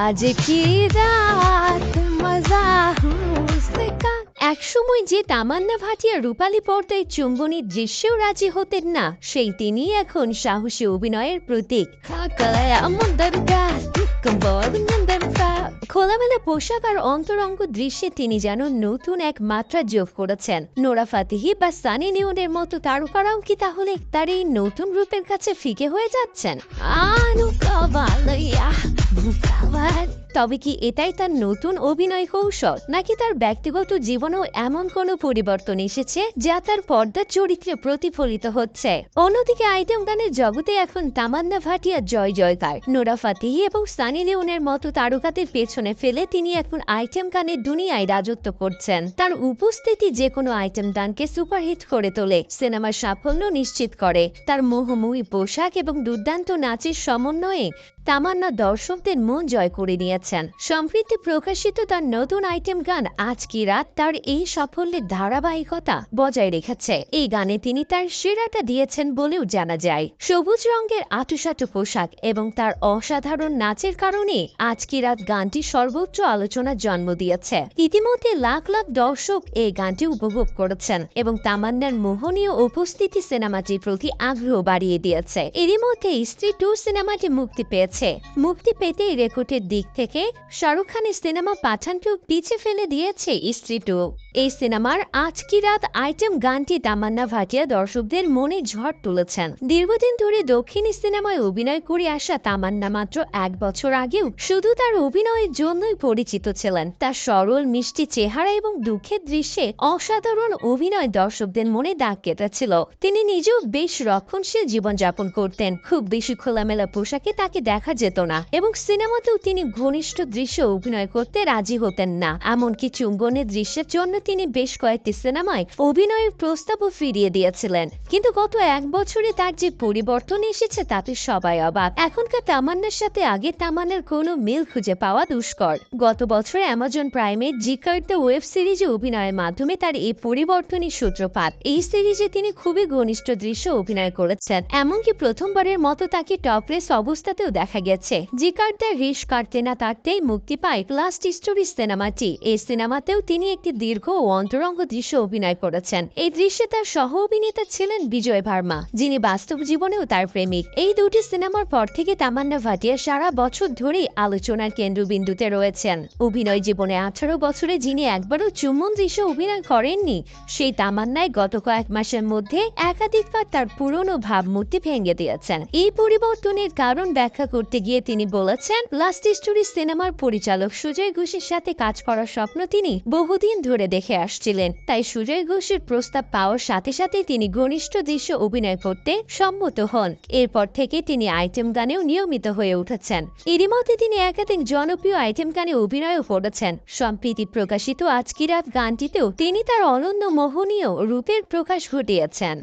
আজ কি রাত মজা হুসনে কা। একসময় যে তামান্না ভাটিয়া রূপালী পর্দায় চুম্বনী দৃশ্যেও রাজি হতেন না, সেই তিনি এখন সাহসী অভিনয়ের প্রতীক। খোলামেলা পোশাক আর অন্তরঙ্গ দৃশ্যে তিনি যেন নতুন এক মাত্রা যোগ করেছেন। নোরা ফাতেহি বা সানি লিওনের মতো তারকারাও কি তাহলে তার এই নতুন রূপের কাছে ফিকে হয়ে যাচ্ছেন? তবে কি এটাই তার নতুন অভিনয় কৌশল, নাকি তার ব্যক্তিগত জীবনেও এমন কোনো পরিবর্তন এসেছে যা তার পর্দার চরিত্রে প্রতিফলিত হচ্ছে? অন্যদিকে আইটেম গানের জগতে এখন তামান্না ভাটিয়া জয় জয়কার। নোরা ফাতেহি এবং সানি লিওনের মতো তারকাদের পেছনে ফেলে তিনি এখন আইটেম গানের দুনিয়ায় রাজত্ব করছেন। তার উপস্থিতি যে কোনো আইটেম গানকে সুপারহিট করে তোলে, সিনেমার সাফল্য নিশ্চিত করে। তার মোহময়ী পোশাক এবং দুর্দান্ত নাচের সমন্বয়ে তামান্না দর্শকদের মন জয় করে নিয়েছেন। সম্প্রতি প্রকাশিত তার নতুন আইটেম গান আজ কি রাত তার এই সাফল্যের ধারাবাহিকতা বজায় রেখেছে। এই গানে তিনি তার সেরাটা দিয়েছেন বলেও জানা যায়। সবুজ রঙের আঁটুসাঁটু পোশাক এবং তার অসাধারণ নাচের কারণে আজ কি রাত গানটি সর্বোচ্চ আলোচনার জন্ম দিয়েছে। ইতিমধ্যে লাখ লাখ দর্শক এই গানটি উপভোগ করেছেন এবং তামান্নার মোহনীয় উপস্থিতি সিনেমাটির প্রতি আগ্রহ বাড়িয়ে দিয়েছে। এরই মধ্যে স্ত্রী 2 সিনেমাটি মুক্তি পেয়েছে। মুক্তি পেতেই রেকর্ডের দিক থেকে শাহরুখ খানের সিনেমা পাঠানকেও পিছে ফেলে দিয়েছে স্ত্রী 2। এই সিনেমার আজ কি রাত আইটেম গানটি তামান্না ভাটিয়া দর্শকদের মনে ঝড় তুলেছেন। দীর্ঘদিন ধরে দক্ষিণী সিনেমায় অভিনয় করে আসা তামান্না মাত্র 1 বছর আগেও শুধু তার অভিনয়ের জন্যই পরিচিত ছিলেন। তার সরল মিষ্টি চেহারা এবং দুঃখের দৃশ্যে অসাধারণ অভিনয় দর্শকদের মনে দাগ কেটেছিল। তিনি নিজেও বেশ রক্ষণশীল জীবনযাপন করতেন। খুব বেশি খোলামেলা পোশাকে তাকে দেখা যেত না এবং সিনেমাতেও তিনি ঘনিষ্ঠ দৃশ্যে অভিনয় করতে রাজি হতেন না। এমনকি চুম্বনের দৃশ্যের জন্য তিনি বেশ কয়েকটি সিনেমায় অভিনয়ের প্রস্তাবও ফিরিয়ে দিয়েছিলেন। কিন্তু গত 1 বছরে তার যে পরিবর্তন এসেছে তাতে সবাই অবাক। এখনকার তামান্নার সাথে আগের তামান্নার কোনো মিল খুঁজে পাওয়া দুষ্কর। গত বছর অ্যামাজন প্রাইমের জিকার দ্য ওয়েব সিরিজে অভিনয়ের মাধ্যমে তার এই পরিবর্তনের সূত্রপাত। এই সিরিজে তিনি খুবই ঘনিষ্ঠ দৃশ্য অভিনয় করেছেন, এমনকি প্রথমবারের মতো তাকে টপলেস অবস্থাতেও দেখা গেছে। জিকার দ্য রিশ কাটতে না কাটতেই মুক্তি পায় লাস্ট স্টোরি সিনেমাটি। এই সিনেমাতেও তিনি একটি দীর্ঘ ও অন্তরঙ্গ দৃশ্য অভিনয় করেছেন। এই দৃশ্যে তার সহ অভিনেতা ছিলেন বিজয় ভার্মা, যিনি বাস্তব জীবনেও তার প্রেমিক। এই দুটি সিনেমার পর থেকে তামান্না ভাটিয়া সারা বছর ধরেই আলোচনার কেন্দ্রবিন্দুতে রয়েছেন। অভিনয় জীবনে 18 বছরে যিনি একবারও চুম্বন দৃশ্য অভিনয় করেননি, সেই তামান্নায় গত কয়েক মাসের মধ্যে একাধিকবার তার পুরনো ভাবমূর্তি ভেঙে দিয়েছেন। এই পরিবর্তনের কারণ ব্যাখ্যা করতে গিয়ে তিনি বলেছেন, লাস্ট স্টোরি সিনেমার পরিচালক সুজয় ঘোষের সাথে কাজ করার স্বপ্ন তিনি বহুদিন ধরে দেখে আসছিলেন। তাই সুজয় ঘোষের প্রস্তাব পাওয়ার সাথে সাথে তিনি ঘনিষ্ঠ দৃশ্য অভিনয় করতে সম্মত হন। এরপর থেকে তিনি আইটেম গানেও নিয়মিত হয়ে উঠেছেন। এরই মধ্যে তিনি একাধিক জনপ্রিয় আইটেম গানে অভিনয়ও করেছেন। সম্প্রতি প্রকাশিত আজ কি রাত গানটিতেও তিনি তার অনন্য মোহনীয় রূপের প্রকাশ ঘটিয়েছেন।